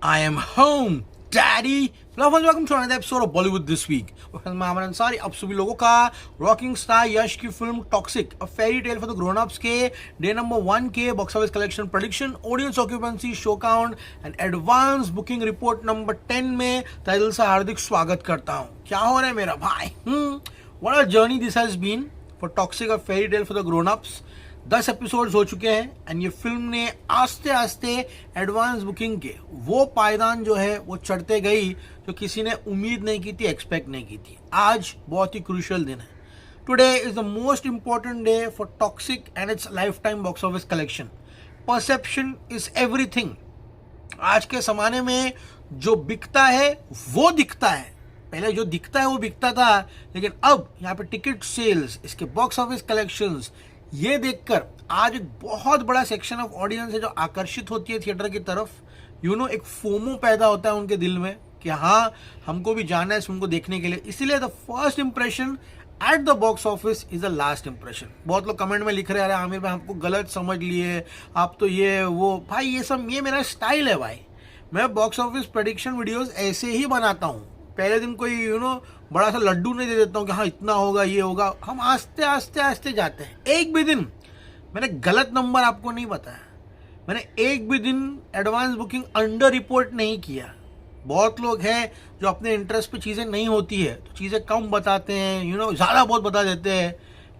I am home, Daddy. Hello friends, welcome to another episode of Bollywood This Week. मैं अमन अंसारी आप सभी लोगों का रॉकिंग स्टार यश की film toxic a fairy tale for the grown ups के day number 1 के box office collection prediction, audience occupancy, show count and advance booking report number 10 में तहे दिल से हार्दिक स्वागत करता हूँ. क्या हो रहा है मेरा भाई? What a journey this has been for toxic a fairy tale for the grown ups. 10 episodes हो चुके हैं एंड ये फिल्म ने आस्ते आस्ते एडवांस बुकिंग के वो पायदान जो है वो चढ़ते गई जो किसी ने उम्मीद नहीं की थी, एक्सपेक्ट नहीं की थी. आज बहुत ही क्रूशियल दिन है. Today is the most important day for toxic and it's life time box office collection. Perception is everything. आज के जमाने में जो बिकता है वो दिखता है. पहले जो दिखता है वो बिकता था, लेकिन अब यहाँ पे टिकट सेल्स, इसके बॉक्स ऑफिस कलेक्शंस, ये देखकर आज एक बहुत बड़ा सेक्शन ऑफ ऑडियंस है जो आकर्षित होती है थिएटर की तरफ. एक फोमो पैदा होता है उनके दिल में कि हाँ, हमको भी जाना है इस फिल्म को देखने के लिए. इसीलिए the first impression at the box office is the last impression. बहुत लोग कमेंट में लिख रहे हैं, आमिर भाई हमको गलत समझ लिए, आप तो ये वो. भाई ये सब ये मेरा स्टाइल है भाई. मैं बॉक्स ऑफिस प्रेडिक्शन वीडियोस ऐसे ही बनाता हूँ. पहले दिन कोई बड़ा सा लड्डू नहीं दे देता हूँ कि हाँ इतना होगा ये होगा. हम आस्ते आस्ते आस्ते जाते हैं. एक भी दिन मैंने गलत नंबर आपको नहीं बताया. मैंने एक भी दिन एडवांस बुकिंग अंडर रिपोर्ट नहीं किया. बहुत लोग हैं जो अपने इंटरेस्ट पे चीज़ें नहीं होती है तो चीज़ें कम बताते हैं, ज़्यादा बहुत बता देते हैं.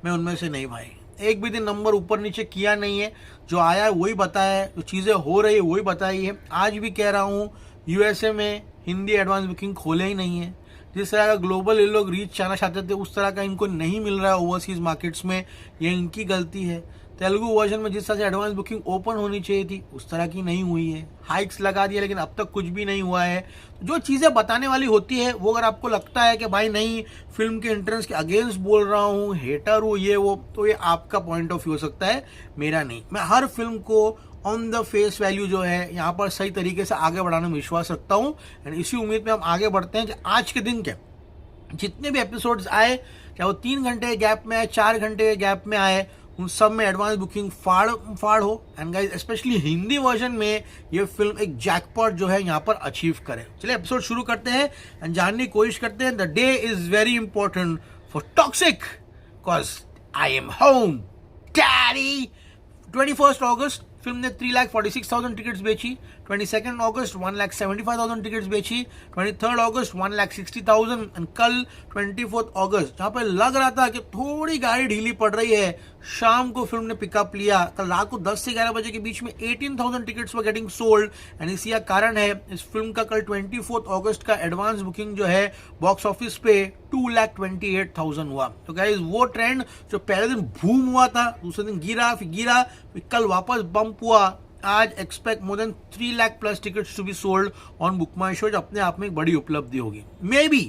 मैं उनमें से नहीं भाई. एक भी दिन नंबर ऊपर नीचे किया नहीं है. जो आया है वही बताया है, जो चीज़ें हो रही है वही बताई है. आज भी कह रहा हूँ, यूएसए में हिंदी एडवांस बुकिंग खोले ही नहीं है. जिस तरह का ग्लोबल ये लोग रीच चाहना चाहते थे उस तरह का इनको नहीं मिल रहा है ओवरसीज मार्केट्स में. ये इनकी गलती है. तेलुगु वर्जन में जिस तरह से एडवांस बुकिंग ओपन होनी चाहिए थी उस तरह की नहीं हुई है. हाइक्स लगा दिया लेकिन अब तक कुछ भी नहीं हुआ है. जो चीज़ें बताने वाली होती है वो अगर आपको लगता है कि भाई नहीं, फिल्म के इंट्रेंस के अगेंस्ट बोल रहा हूँ, हेटर हूँ, ये वो, तो ये आपका पॉइंट ऑफ व्यू हो सकता है, मेरा नहीं. मैं हर फिल्म को ऑन द फेस वैल्यू जो है यहाँ पर सही तरीके से आगे बढ़ाने में विश्वास रखता हूँ. एंड इसी उम्मीद में हम आगे बढ़ते हैं कि आज के दिन के जितने भी एपिसोड्स आए, चाहे वो 3 घंटे के गैप में आए, 4 घंटे के गैप में आए, उन सब में एडवांस बुकिंग फाड़ हो. And guys specially Hindi version में ये फिल्म एक जैकपॉट जो है यहाँ पर अचीव करे. चलिए एपिसोड शुरू करते हैं एंड जानने की कोशिश करते हैं. The day is very important for toxic because I am home, daddy. 21 August film ने 3,46,000 टिकट्स बेची. 22 अगस्त 1,75,000 टिकट्स बेची. 23 अगस्त 1,60,000. एंड कल 24 अगस्त जहाँ पे लग रहा था कि थोड़ी गाड़ी ढीली पड़ रही है, शाम को फिल्म ने पिकअप लिया. कल रात को 10 से 11 बजे के बीच में 18,000 tickets were getting sold. And इसी का कारण है इस फिल्म का कल 24 अगस्त का एडवांस बुकिंग जो है बॉक्स ऑफिस पे 2,28,000 हुआ. तो गाइस वो ट्रेंड जो पहले दिन बूम हुआ था, दूसरे दिन गिरा, फिर कल वापस बम्प हुआ. आज expect more than 3 lakh plus tickets to be sold on Book My Show, जो अपने आप में एक बड़ी उपलब्धि होगी. मे बी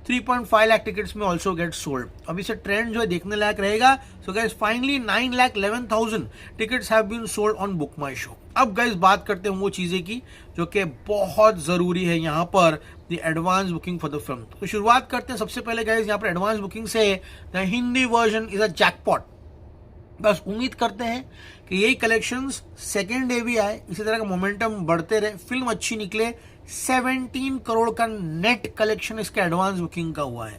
3.5 लाख टिकट्स में ऑल्सो गेट सोल्ड. अभी से ट्रेंड जो है देखने लायक रहेगा. So guys finally 9,11,000 tickets have been sold on Book My Show. अब गाइस बात करते हैं वो चीजें की जो कि बहुत जरूरी है यहाँ पर the advance booking for the film. तो शुरुआत करते हैं सबसे पहले गाइस यहाँ पर एडवांस बुकिंग से. The Hindi version is a jackpot. बस उम्मीद करते हैं कि यही कलेक्शंस सेकेंड डे भी आए, इसी तरह का मोमेंटम बढ़ते रहे, फिल्म अच्छी निकले. 17 करोड़ का नेट कलेक्शन इसका एडवांस बुकिंग का हुआ है.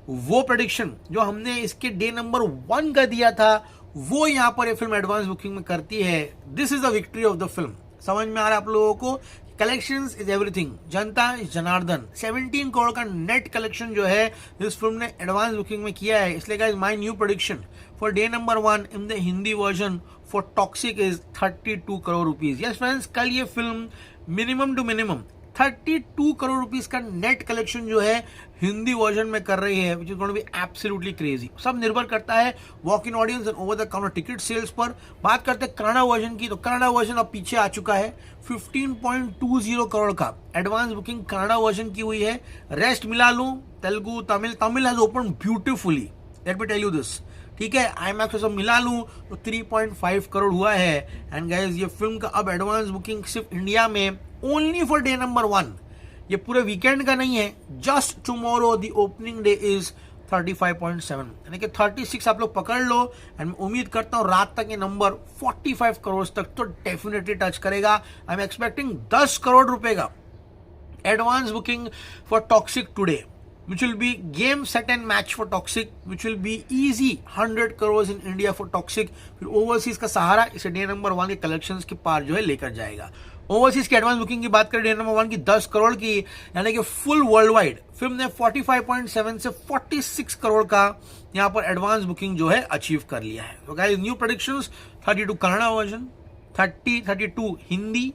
वो प्रेडिक्शन जो हमने इसके डे नंबर 1 का दिया था वो यहाँ पर ये फिल्म एडवांस बुकिंग में करती है. This is the victory of the film. समझ में आ रहा है आप लोगों को? Collections is everything. Janata is Janardan. 17 crore का नेट कलेक्शन जो है इस फिल्म ने एडवांस बुकिंग में किया है. इसलिए guys my new prediction for day number 1 in the Hindi version for Toxic is 32 crore rupees. Yes friends, कल ये film minimum to minimum 32 crore rupees का नेट कलेक्शन जो है हिंदी वर्जन में कर रही है, which is going to be absolutely crazy. सब निर्भर करता है walk in audience and over the counter ticket sales पर. बात करते हैं कन्नड़ा वर्जन की, तो कन्नड़ा वर्जन अब पीछे आ चुका है. 15.20 करोड़ का एडवांस बुकिंग कन्नड़ा वर्जन की हुई है. रेस्ट मिला लूं, Telugu, Tamil has open beautifully. Let me tell you this. ठीक है, IMAX सब मिला लूं तो 3.5 करोड़ हुआ है. एंड गाइस ये फिल्म का अब एडवांस बुकिंग सिर्फ इंडिया में ओनली फॉर डे नंबर 1, ये पूरे वीकेंड का नहीं है. Just tomorrow the opening day is 35.7, यानी कि 36 आप लोग पकड़ लो. एंड मैं उम्मीद करता हूँ रात तक ये नंबर 45 करोड़ तक तो डेफिनेटली टच करेगा. आई एम एक्सपेक्टिंग 10 करोड़ रुपए का Advance booking for Toxic today, which will be game, set and match for Toxic, which will be easy 100 crores in India for Toxic. फिर ओवरसीज का सहारा इसे डे नंबर 1 के collections के पार जो है लेकर जाएगा. ओवरसीज की एडवांस बुकिंग की बात करें डे नंबर 1 की 10 करोड़ की, यानी कि फुल वर्ल्ड वाइड फिल्म ने 45.7 से 46 करोड़ का यहाँ पर एडवांस बुकिंग जो है अचीव कर लिया है. तो guys new predictions 32 Kannada version, 32 Hindi,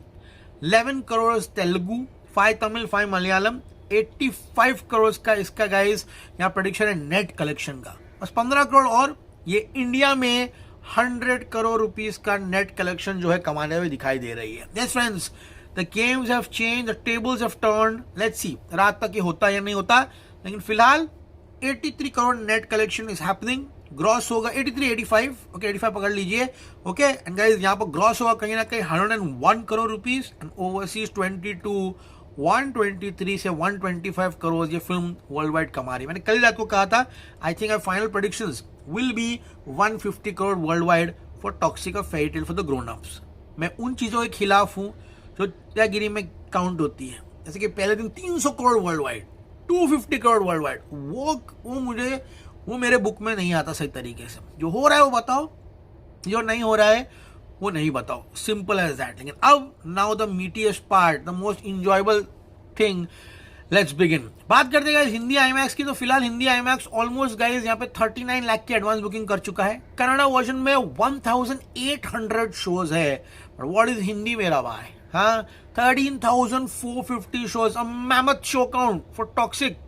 11 crore Telugu, 5 Tamil, 5 Malayalam, 85 crore का इसका गाइस यहाँ प्रेडिक्शन है नेट कलेक्शन का. बस 15 करोड़ और ये इंडिया में 100 करोड़ रुपीस का नेट कलेक्शन जो है कमाने हुए दिखाई दे रही है. Yes friends, the games have change, the tables have turned. Let's see रात तक ये होता या नहीं होता, लेकिन फिलहाल 83 crore net collection is happening. Gross होगा 83, 85, ओके 85 पकड़ लीजिए. ओके एंड गाइस यहाँ पर ग्रॉस होगा कहीं ना कहीं 101 करोड़ रुपीस एंड ओवरसीज 22, 123 से 125 करोड़ ये फिल्म वर्ल्ड वाइड कमा रही है. मैंने कल रात को कहा था I think our final predictions will be 150 crore worldwide for Toxic of fairy tale for the grown ups. मैं उन चीज़ों के खिलाफ हूँ जो त्यागिरी में काउंट होती है, जैसे कि पहले दिन 300 crore world wide, 250 crore world wide. वो मेरे बुक में नहीं आता सही तरीके से. जो हो रहा है वो बताओ, जो नहीं हो रहा है वो नहीं बताओ, सिंपल एज दैट. लेकिन अब now the meatiest part, the most enjoyable thing, let's begin. बात करते हैं हिंदी आईमैक्स की. तो फिलहाल हिंदी आईमैक्स ऑलमोस्ट गाइस यहाँ पे 39 लाख की एडवांस बुकिंग कर चुका है. कन्नड़ा वर्जन में 1800 शोज है. व्हाट इज हिंदी मेरा भाई? हाँ, 13,450 shows, a mammoth show count for toxic.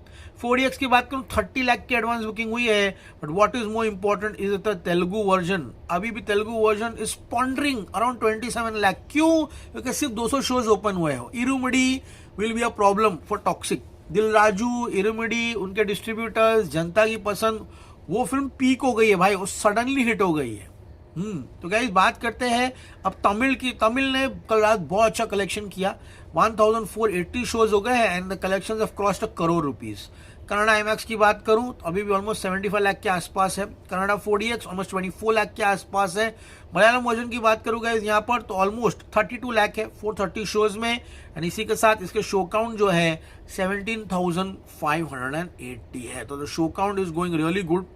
4DX की बात करूं 30 लाख की एडवांस बुकिंग हुई है. But what is more important is the Telugu version. अभी भी Telugu version is pondering around 27 lakh. क्यों? क्योंकि सिर्फ 200 शोज ओपन हुए हो. Irumudi will be a problem for toxic. दिल राजू, इरुमुडी, उनके डिस्ट्रीब्यूटर्स, जनता की पसंद, वो फिल्म पीक हो गई है भाई, वो सडनली हिट हो गई है. तो गाइस बात करते हैं अब तमिल की. तमिल ने कल रात बहुत अच्छा कलेक्शन किया. 1480 शोज हो गए हैं and the collections have crossed 1 crore rupees. Kannada IMAX की बात करूं तो अभी भी ऑलमोस्ट 75 लाख के आसपास है. कन्नड़ा 4DX ऑलमोस्ट 24 लाख के आसपास है. मलयालम वर्जन की बात करूं गाइस यहाँ पर तो ऑलमोस्ट 32 लाख है 430 शोज में. एंड इसी के साथ इसके शो काउंट जो है 17,580 है. तो the show count is going really good.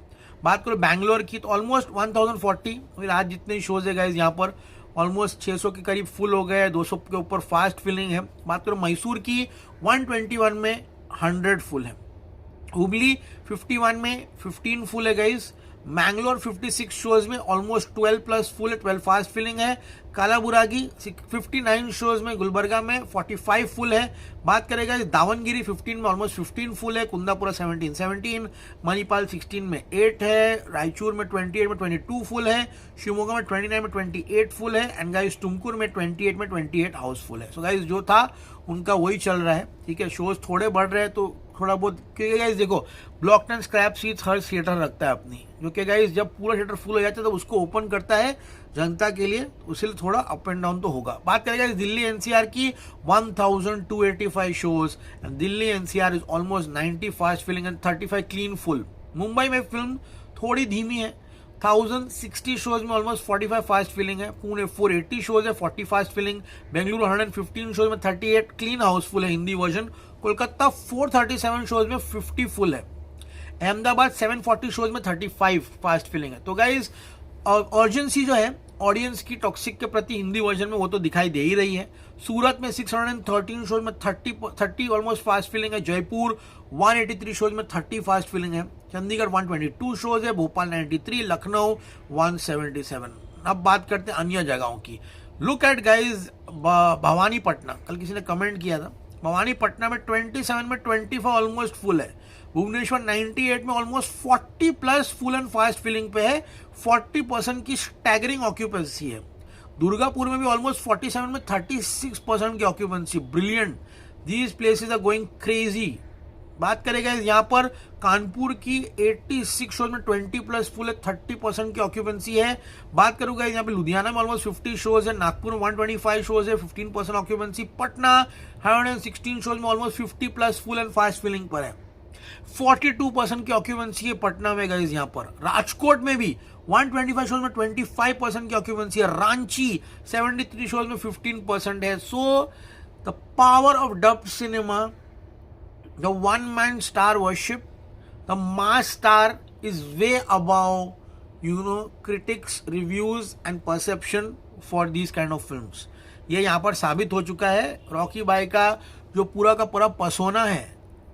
बात करो बैंगलोर की तो ऑलमोस्ट 1040 आज जितने शोज है गाइस यहाँ पर ऑलमोस्ट 600 के करीब फुल हो गए, 200 के ऊपर फास्ट फिलिंग है. बात करो मैसूर की 121 में 100 फुल है. हुबली 51 में 15 फुल है गाइस. मैंगलोर 56 शोज में ऑलमोस्ट 12 प्लस फुल है, 12 फास्ट फिलिंग है. कालाबुरागी 59 शोज में, गुलबर्गा में 45 फुल है. बात करेगा दावनगिरी 15 में ऑलमोस्ट 15 फुल है. कुंदापुरा 17, मणिपाल 16 में 8 है. रायचूर में 28 में 22 फुल है. शिवमोगा में 29 में 28 फुल है. एंड गाइस तुमकुर में 28 में 28 हाउसफुल है. सो गाइस जो था उनका वही चल रहा है. ठीक है, शोज थोड़े बढ़ रहे हैं तो थोड़ा बहुत, क्योंकि गाइस देखो block and scrap seats her theatre रखता है अपनी, जो कि गाइस जब पूरा थिएटर फुल हो जाता है तो उसको ओपन करता है जनता के लिए, उससे थोड़ा अप एंड डाउन तो होगा. बात करेगा दिल्ली एनसीआर की 1285 shows and Delhi NCR is almost 90 fast filling and 35 clean full. Mumbai में फिल्म थोड़ी धीमी है, 1060 शोज में ऑलमोस्ट 45 फास्ट फिलिंग है. पुणे 480 शोज है, 40 फास्ट फिलिंग. बेंगलुरु 115 शोज में 38 क्लीन हाउसफुल है हिंदी वर्जन. कोलकाता 437 शोज में 50 फुल है. अहमदाबाद 740 शोज में 35 फास्ट फिलिंग है. तो गाइज अर्जेंसी जो है ऑडियंस की टॉक्सिक के प्रति हिंदी वर्जन में वो तो दिखाई दे ही रही है. सूरत में 613 शोज में 30 ऑलमोस्ट फास्ट फिलिंग है. जयपुर 183 शोज में 30 फास्ट फिलिंग है. चंडीगढ़ 122 शोज है. भोपाल 93, लखनऊ 177. अब बात करते हैं अन्य जगहों की. Look at guys Bhawanipatna. कल किसी ने कमेंट किया था, भवानीपटना में 27 में 25 ऑलमोस्ट फुल है. भुवनेश्वर 98 में almost 40 plus full and fast filling पे है. 40% की स्टैगरिंग ऑक्यूपेंसी है. दुर्गापुर में भी ऑलमोस्ट 47 में 36% की occupancy. Brilliant. These places are going crazy. बात करेगा यहाँ पर कानपुर की 86 शोज में 20 प्लस फुल है, 30% की ऑक्यूपेंसी है. बात करूंगा यहाँ पे लुधियाना में ऑलमोस्ट 50 शोज है. नागपुर में 125 शोज है, 15% ऑक्यूपेंसी. पटना 116 शोज में almost 50 plus full and fast filling पर है. 42% की ऑक्यूपेंसी है पटना में गाइस. यहाँ पर राजकोट में भी 125 शोज में 25% की ऑक्यूपेंसी है. रांची 73 शोज में 15% है. सो The power of dubbed cinema, the one-man star worship, the mass star is way above, critics, reviews and perception for these kind of films. ये यहाँ पर साबित हो चुका है. रॉकी भाई का जो पूरा का पूरा पर्सोना है,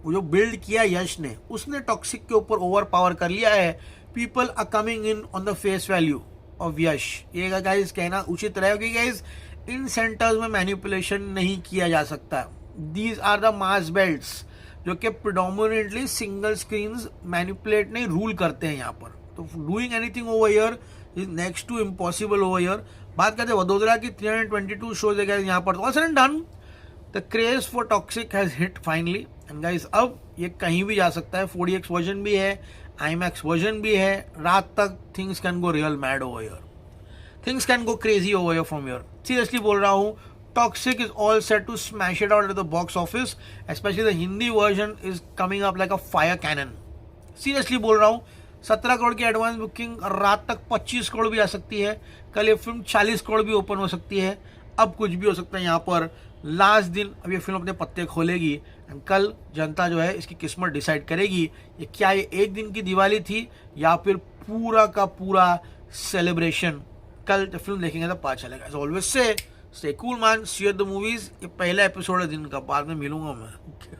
वो जो बिल्ड किया यश ने, उसने टॉक्सिक के ऊपर ओवर पावर कर लिया है. People are coming in on the face value of Yash. ये गाइस कहना उचित रहेगा कि गाइस इन सेंटर्स में मैनिपुलेशन नहीं किया जा सकता. These are the mass belts जो कि प्रिडोमिनेटली सिंगल स्क्रीन मैनिपुलेट नहीं, रूल करते हैं यहाँ पर. तो doing anything over here is next to impossible over here. बात करते हैं वडोदरा की 322 शोज है यहाँ पर. All said and done, the craze for toxic has hit finally. And guys अब ये कहीं भी जा सकता है. 4DX वर्जन भी है, IMAX वर्जन भी है. रात तक things can go real mad over here. Things can go crazy over here from here. Seriously बोल रहा हूँ, Toxic is all set to smash it out at the box office. Especially the Hindi version is coming up like a fire cannon. Seriously बोल रहा हूँ, 17 करोड़ की advance booking, रात तक 25 करोड़ भी आ सकती है. कल ये फिल्म 40 करोड़ भी ओपन हो सकती है. अब कुछ भी हो सकता है यहाँ पर. लास्ट दिन अब ये फिल्म अपने पत्ते खोलेगी एंड कल जनता जो है इसकी किस्मत डिसाइड करेगी ये क्या ये एक दिन की दिवाली थी या फिर पूरा का पूरा सेलिब्रेशन. कल जब फिल्म देखेंगे तो पता चलेगा. As always say stay cool man, see you at the movies. ये पहला एपिसोड है दिन का, बाद में मिलूंगा मैं.